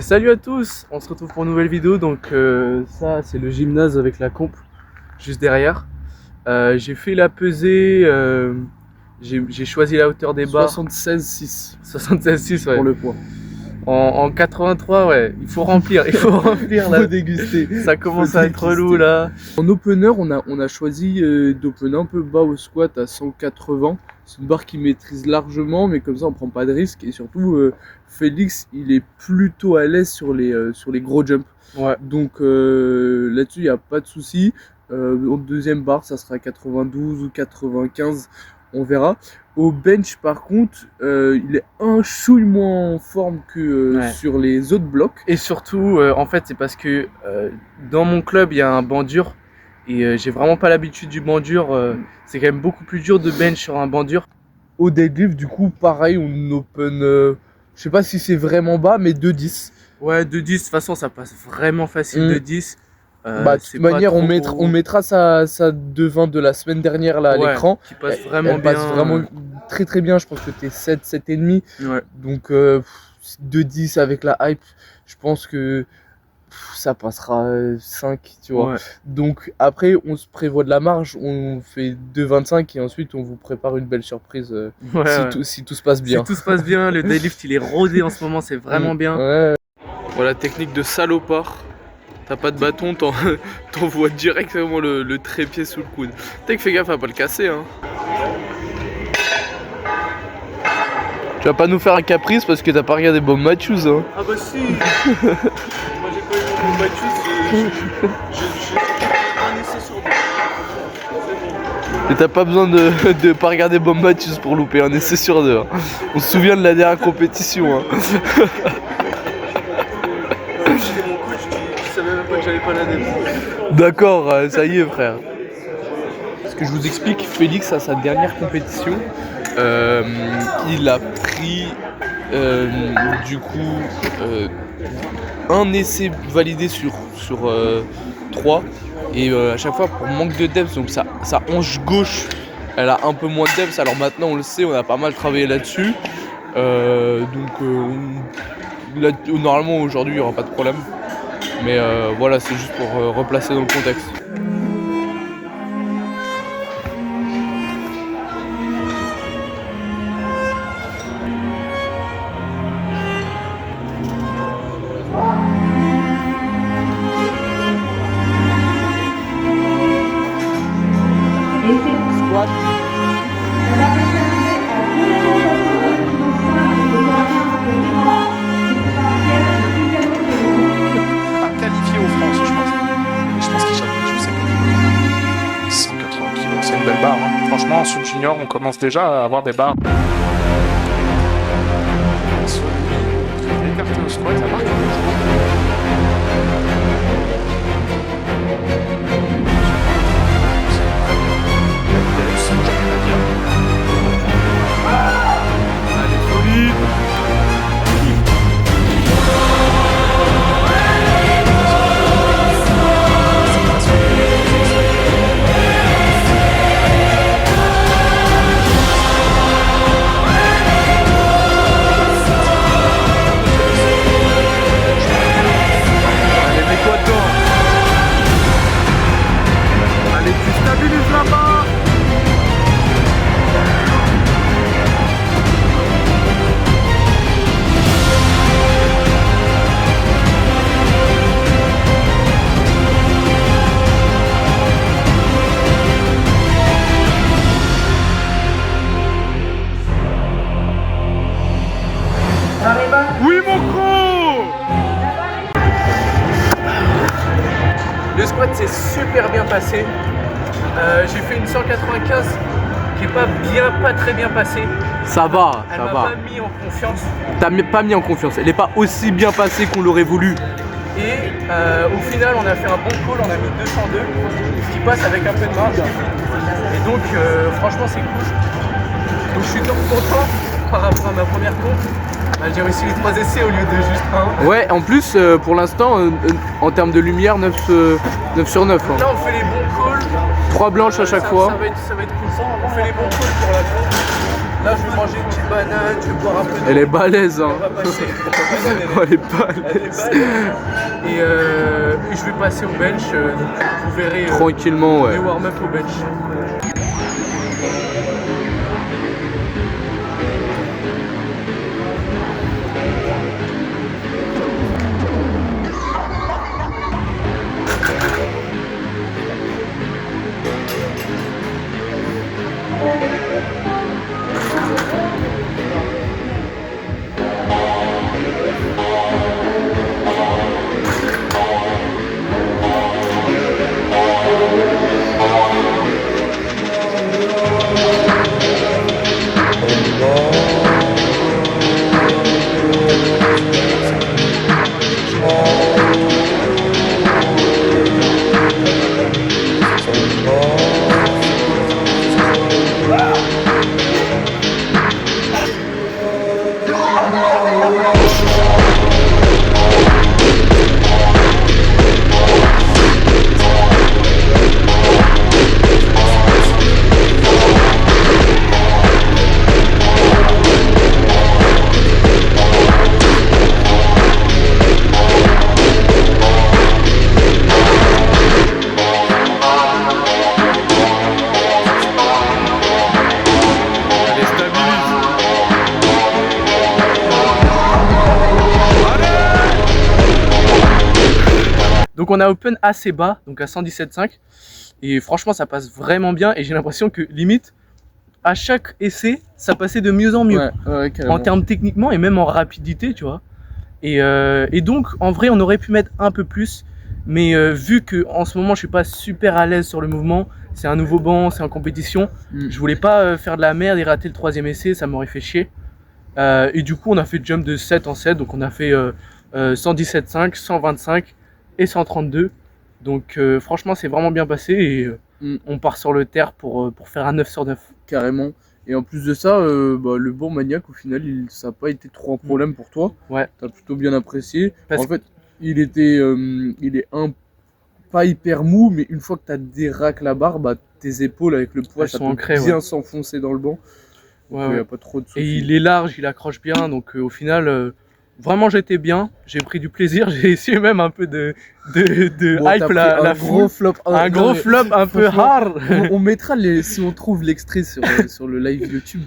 Salut à tous, on se retrouve pour une nouvelle vidéo. Donc ça c'est le gymnase avec la comp juste derrière. J'ai fait la pesée, j'ai choisi la hauteur des barres 76,6 76,6 ouais. pour le poids. En 83 ouais, il faut remplir là. Déguster. Ça commence à être relou là. En opener, on a choisi d'opener un peu bas au squat à 180. C'est une barre qui maîtrise largement, mais comme ça on prend pas de risque. Et surtout, Félix, il est plutôt à l'aise sur les gros jumps. Ouais. Donc là-dessus, il n'y a pas de souci. En deuxième barre, ça sera 92 ou 95, on verra. Au bench, par contre, il est un chouille moins en forme que sur les autres blocs. Et surtout, en fait, c'est parce que dans mon club, il y a un banc dur. Et j'ai vraiment pas l'habitude du banc dur. C'est quand même beaucoup plus dur de bench sur un banc dur. Au deadlift, du coup, pareil, on open, je sais pas si c'est vraiment bas, mais 2,10. Ouais, 2,10, de toute façon, ça passe vraiment facile, 2,10. De toute manière, on mettra sa 2,20 de la semaine dernière là à l'écran. Qui passe vraiment elle bien. passe vraiment très très bien. Je pense que t'es 7, 7,5. Ouais. Donc 2,10 avec la hype, je pense que ça passera 5, tu vois. Ouais. Donc après, on se prévoit de la marge, on fait 2,25 et ensuite on vous prépare une belle surprise si tout se passe bien. Si tout se passe bien, le deadlift il est rodé en ce moment, c'est vraiment bien. Ouais. Voilà, technique de salopard. T'as pas de bâton, t'envoies directement le trépied sous le coude. T'as que fais gaffe à pas le casser, hein. Tu vas pas nous faire un caprice parce que t'as pas regardé Bob Matthews, hein. Ah bah si. Moi j'ai pas eu Bob Matthews, j'ai un essai sur deux. Et t'as pas besoin de pas regarder Bob Matthews pour louper un essai sur deux, hein. On se souvient de la dernière compétition, hein. C'était mon coach qui savait même pas que j'avais pas la dette. D'accord, ça y est frère. Ce que je vous explique, Félix à sa dernière compétition, il a pris du coup un essai validé sur 3 et à chaque fois pour manque de depth, donc sa hanche gauche elle a un peu moins de depth. Alors maintenant on le sait, on a pas mal travaillé là-dessus, normalement aujourd'hui il n'y aura pas de problème, mais voilà, c'est juste pour replacer dans le contexte. Squat. À qualifier aux France, je pense. Je pense qu'il chope, je sais pas. 180 kg, c'est une belle barre, hein. Franchement, en sub junior, on commence déjà à avoir des barres. Écarté au squat, ça marche. Oui mon gros. Le squat s'est super bien passé. J'ai fait une 195 qui est pas très bien passée. Ça va, Elle ça m'a va. pas mis en confiance. T'as pas mis en confiance, elle n'est pas aussi bien passée qu'on l'aurait voulu. Et au final on a fait un bon call, on a mis 202, ce qui passe avec un peu de marge. Et donc franchement c'est cool. Donc je suis donc content par rapport à ma première comp. J'ai réussi les 3 essais au lieu de juste un. Ouais, en plus pour l'instant en termes de lumière 9 sur 9. Hein. Là on fait les bons calls. 3 blanches à chaque fois. Ça va être cool. On fait les bons calls pour la comp. Là, je vais manger une petite banane, je vais boire un peu d'eau. Elle est balèze, hein. On va passer. La banane, Elle est elle balèze. est balèze. Et je vais passer au bench. Donc vous verrez Tranquillement, ouais. les warm-up au bench. Donc on a open assez bas, donc à 117,5. Et franchement ça passe vraiment bien. Et j'ai l'impression que limite, à chaque essai, ça passait de mieux en mieux. Ouais, carrément. En termes techniquement et même en rapidité, tu vois. Et donc en vrai on aurait pu mettre un peu plus. Mais vu que en ce moment je suis pas super à l'aise sur le mouvement, c'est un nouveau banc, c'est en compétition, je voulais pas faire de la merde et rater le troisième essai, ça m'aurait fait chier. Et du coup on a fait jump de 7 en 7, donc on a fait 117,5, 125 et 132. Donc franchement c'est vraiment bien passé et on part sur le terre pour faire un 9 sur 9. Carrément. Et en plus de ça, le banc maniaque au final, ça n'a pas été trop un problème pour toi. Ouais. T'as plutôt bien apprécié. Parce en fait, il est pas hyper mou, mais une fois que t'as déraqué la barre, tes épaules avec le poids, Elles ça sont peut ancrées, bien s'enfoncer dans le banc. Donc Ouais, y a pas trop de soucis. Et il est large, il accroche bien, donc au final, vraiment j'étais bien, j'ai pris du plaisir, j'ai essayé même un peu de Bon, hype t'as pris la un gros foule. flop. Un gros flop un peu franchement, hard. on mettra si on trouve l'extrait sur le live YouTube,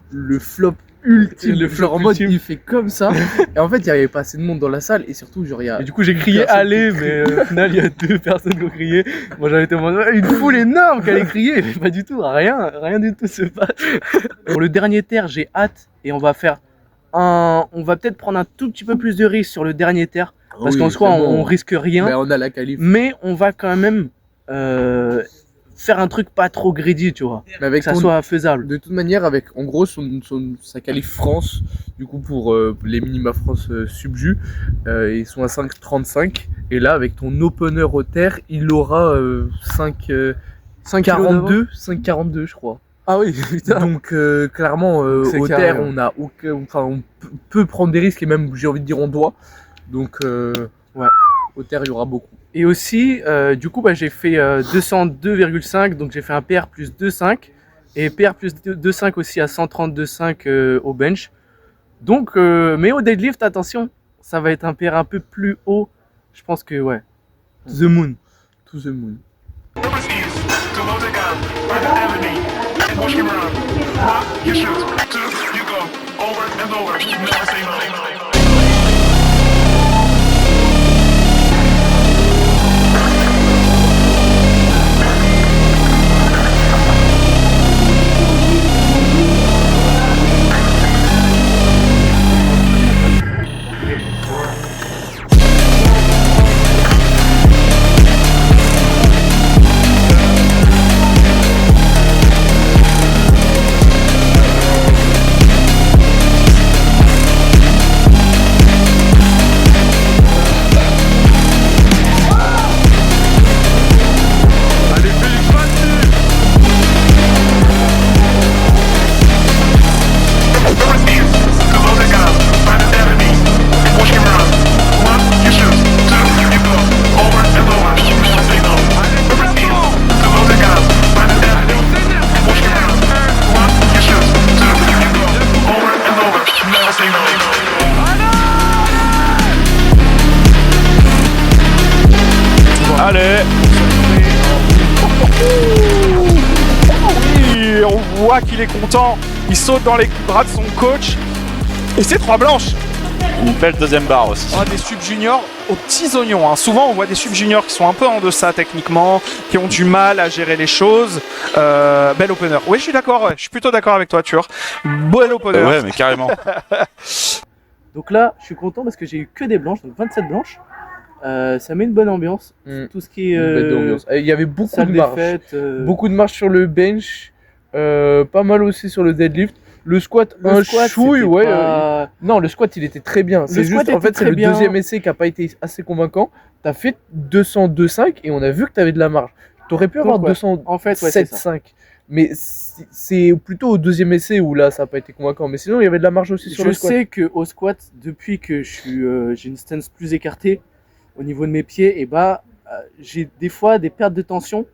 le flop ultime. Le flop genre en mode ultime. il fait comme ça. Et en fait, il y avait pas assez de monde dans la salle et surtout genre il y a. Et du coup j'ai une crié personne allez, qui crie. mais au final il y a 2 personnes qui ont crié. Moi j'avais été en mode une foule énorme qui allait crier, mais pas du tout, rien du tout se passe. Pour le dernier terre, j'ai hâte et on va peut-être prendre un tout petit peu plus de risque sur le dernier terre. Parce qu'en soi on risque rien. Mais on a la qualif. Mais on va quand même faire un truc pas trop greedy, tu vois. Mais avec Que ça soit faisable. de toute manière, avec en gros sa qualif France, du coup pour les minima France subjus, ils sont à 5,35. Et là, avec ton opener au terre, il aura 5,42, 5,42 je crois. Ah oui, putain. Donc clairement, C'est au carré, terre, hein. on a aucun, enfin, on peut prendre des risques et même, j'ai envie de dire, on doit. Donc Ouais. au terre, il y aura beaucoup. Et aussi, du coup, j'ai fait 202,5, donc j'ai fait un PR plus 2,5 et PR plus 2,5 aussi à 132,5 au bench. Donc, mais au deadlift, attention, ça va être un PR un peu plus haut. Je pense que, ouais, to the moon. To the moon. Overseas to load the gun by the enemy and push him around. One, you shoot. Two, you go. Over and over. Never say no. Allez. Oui, on voit qu'il est content. Il saute dans les bras de son coach. Et c'est 3 blanches. Une belle deuxième barre aussi. Des sub-juniors aux petits oignons. Hein. Souvent, on voit des sub-juniors qui sont un peu en deçà techniquement, qui ont du mal à gérer les choses. Bel opener. Oui, je suis d'accord. Ouais. Je suis plutôt d'accord avec toi, Tur. Bel opener. Ouais, mais carrément. Donc là, je suis content parce que j'ai eu que des blanches, donc 27 blanches. Ça met une bonne ambiance. Tout ce qui est Une bête d'ambiance. Il y avait beaucoup salle de des marches. fêtes. Beaucoup de marches sur le bench. Pas mal aussi sur le deadlift. Le squat, un chouille, c'était ouais. pas- Non, le squat, il était très bien. C'est squat juste, en était fait, c'est très le bien. deuxième essai qui a pas été assez convaincant. T'as fait 202,5 et on a vu que t'avais de la marge. T'aurais pu avoir Donc, ouais. 207,5. En fait, ouais, c'est ça. Mais c'est plutôt au deuxième essai où là, ça a pas été convaincant. Mais sinon, il y avait de la marge aussi sur Je le squat. sais qu'au squat, depuis que j'ai une stance plus écartée au niveau de mes pieds, et j'ai des fois des pertes de tension.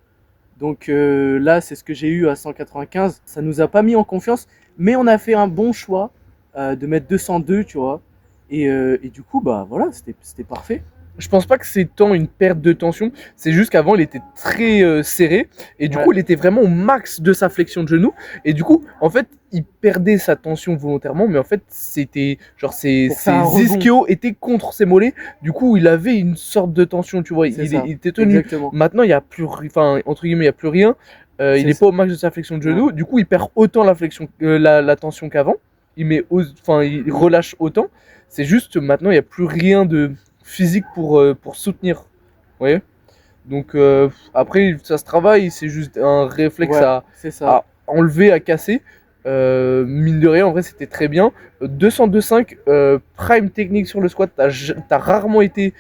Donc là, c'est ce que j'ai eu à 195. Ça nous a pas mis en confiance, mais on a fait un bon choix de mettre 202, tu vois. Et du coup, voilà, c'était parfait. Je pense pas que c'est tant une perte de tension, c'est juste qu'avant il était très serré et du coup il était vraiment au max de sa flexion de genou et du coup en fait il perdait sa tension volontairement mais en fait c'était genre ses ischios étaient contre ses mollets, du coup il avait une sorte de tension, tu vois, il était tenu. Exactement. Maintenant il y a plus, enfin entre guillemets il y a plus rien, il est pas au max de sa flexion de genou, du coup il perd autant la flexion, la tension qu'avant, il relâche autant, c'est juste maintenant il y a plus rien de physique pour soutenir, vous voyez. Donc après ça se travaille, c'est juste un réflexe à enlever, à casser. Mine de rien, en vrai c'était très bien. 202,5 prime technique sur le squat, t'as rarement été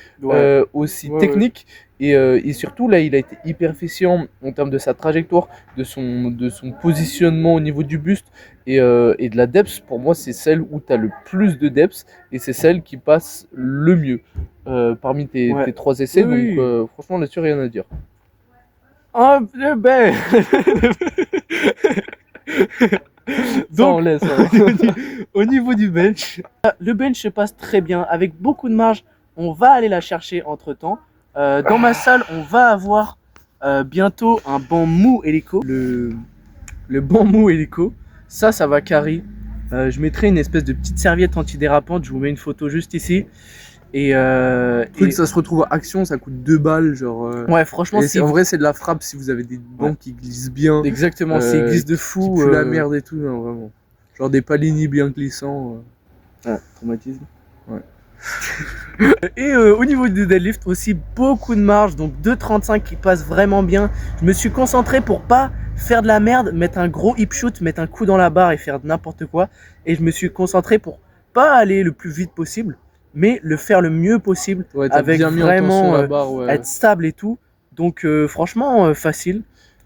aussi technique. Et surtout là il a été hyper efficient en termes de sa trajectoire, de son positionnement au niveau du buste et de la depth. Pour moi c'est celle où tu as le plus de depth et c'est celle qui passe le mieux parmi tes 3 essais. Donc franchement là-dessus rien à dire. Ah ben Donc, on laisse, au niveau du bench, le bench se passe très bien avec beaucoup de marge. On va aller la chercher entre temps. Dans ma salle, on va avoir bientôt un banc mou hélico. Le banc mou hélico, ça va carry. Je mettrai une espèce de petite serviette antidérapante. Je vous mets une photo juste ici. Et ça se retrouve à Action, ça coûte 2 balles, genre. Ouais, franchement, en vrai, c'est de la frappe si vous avez des bancs qui glissent bien. Exactement, c'est glisse de fou. Qui pue la merde et tout, non, vraiment. Genre des palini bien glissants. Traumatisme. Ouais. Et au niveau du deadlift aussi, beaucoup de marge, donc 2,35 qui passe vraiment bien. Je me suis concentré pour pas faire de la merde, mettre un gros hip shoot, mettre un coup dans la barre et faire n'importe quoi. Et je me suis concentré pour pas aller le plus vite possible, mais le faire le mieux possible, avec bien vraiment la barre, être stable et tout. Donc franchement facile.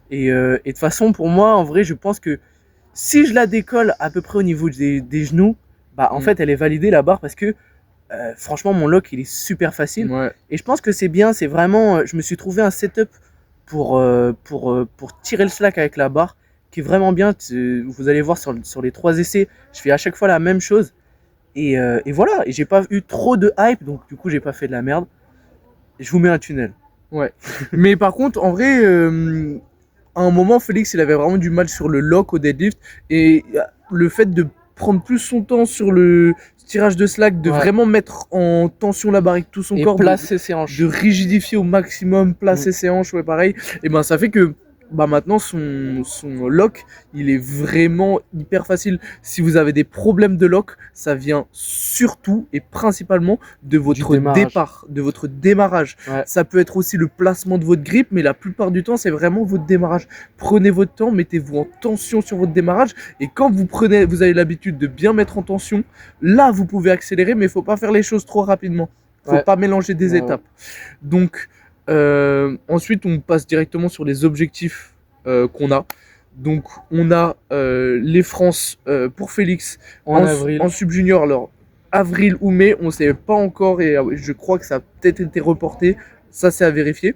Et de toute façon pour moi en vrai je pense que si je la décolle à peu près au niveau des genoux, en fait elle est validée la barre parce que franchement mon lock il est super facile. Et je pense que c'est bien, c'est vraiment, je me suis trouvé un setup pour tirer le slack avec la barre qui est vraiment bien. Vous allez voir sur les 3 essais, je fais à chaque fois la même chose. Et voilà, et j'ai pas eu trop de hype, donc du coup j'ai pas fait de la merde. Et je vous mets un tunnel. Ouais. Mais par contre, en vrai, à un moment, Félix, il avait vraiment du mal sur le lock au deadlift. Et le fait de prendre plus son temps sur le tirage de slack, de vraiment mettre en tension la barre avec tout son corps, placer ses hanches, de rigidifier au maximum, placer ses hanches, pareil. Et ça fait que maintenant son lock il est vraiment hyper facile. Si vous avez des problèmes de lock, ça vient surtout et principalement de votre départ, de votre démarrage. Ça peut être aussi le placement de votre grip, mais la plupart du temps c'est vraiment votre démarrage. Prenez votre temps, mettez-vous en tension sur votre démarrage, et quand vous avez l'habitude de bien mettre en tension, là vous pouvez accélérer, mais il faut pas faire les choses trop rapidement. Faut pas mélanger des étapes. Donc ensuite on passe directement sur les objectifs qu'on a. Donc on a les France pour Félix en sub-junior. Alors avril ou mai, on ne sait pas encore, et je crois que ça a peut-être été reporté, ça c'est à vérifier.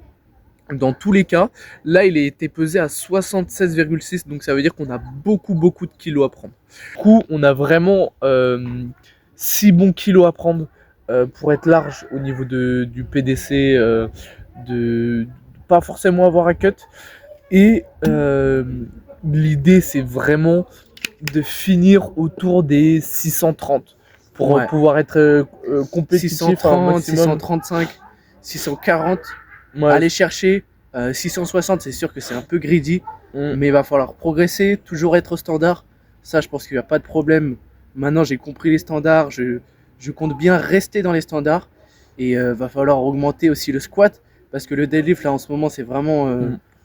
Dans tous les cas, là il a été pesé à 76,6, donc ça veut dire qu'on a beaucoup de kilos à prendre. Du coup on a vraiment 6 bons kilos à prendre pour être large au niveau du PDC de pas forcément avoir un cut. Et l'idée, c'est vraiment de finir autour des 630 pour Ouais. pouvoir être compétitif. 630, maximum. 635, 640. Ouais. Aller chercher 660, c'est sûr que c'est un peu greedy, Mm. mais il va falloir progresser, toujours être au standard. Ça, je pense qu'il n'y a pas de problème. Maintenant, j'ai compris les standards, je compte bien rester dans les standards. Et va falloir augmenter aussi le squat, parce que le deadlift, là, en ce moment, c'est vraiment...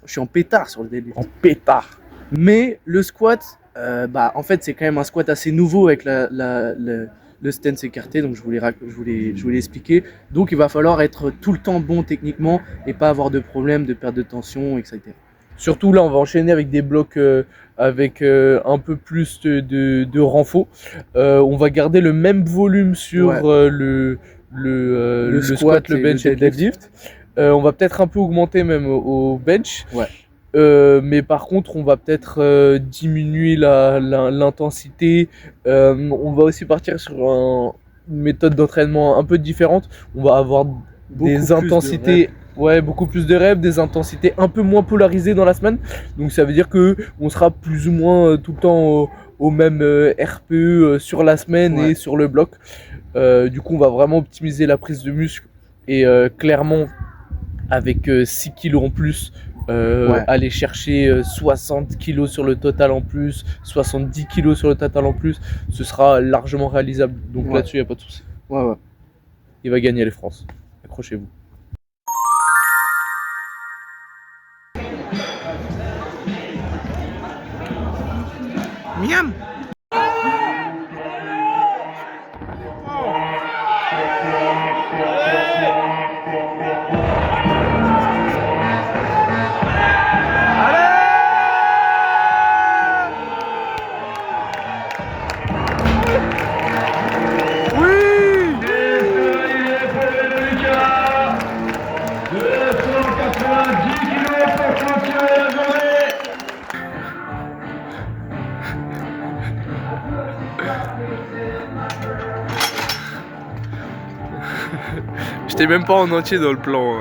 Je suis en pétard sur le deadlift. En pétard. Mais le squat, en fait, c'est quand même un squat assez nouveau avec le stance écarté, donc je voulais expliquer. Donc il va falloir être tout le temps bon techniquement et pas avoir de problème de perte de tension, etc. Surtout là, on va enchaîner avec des blocs avec un peu plus de renfort. On va garder le même volume sur Ouais. le squat, le bench et le deadlift. On va peut-être un peu augmenter même au bench. Ouais. Mais par contre, on va peut-être diminuer l'intensité. On va aussi partir sur une méthode d'entraînement un peu différente. On va avoir des plus de intensités, beaucoup plus de reps, des intensités un peu moins polarisées dans la semaine. Donc ça veut dire que on sera plus ou moins tout le temps au même RPE sur la semaine et sur le bloc. Du coup, on va vraiment optimiser la prise de muscle et clairement avec 6 kilos en plus. Aller chercher 60 kilos sur le total en plus, 70 kilos sur le total en plus, ce sera largement réalisable. Donc là-dessus, il n'y a pas de souci. Ouais. Il va gagner les France. Accrochez-vous. Miam. J'étais même pas en entier dans le plan.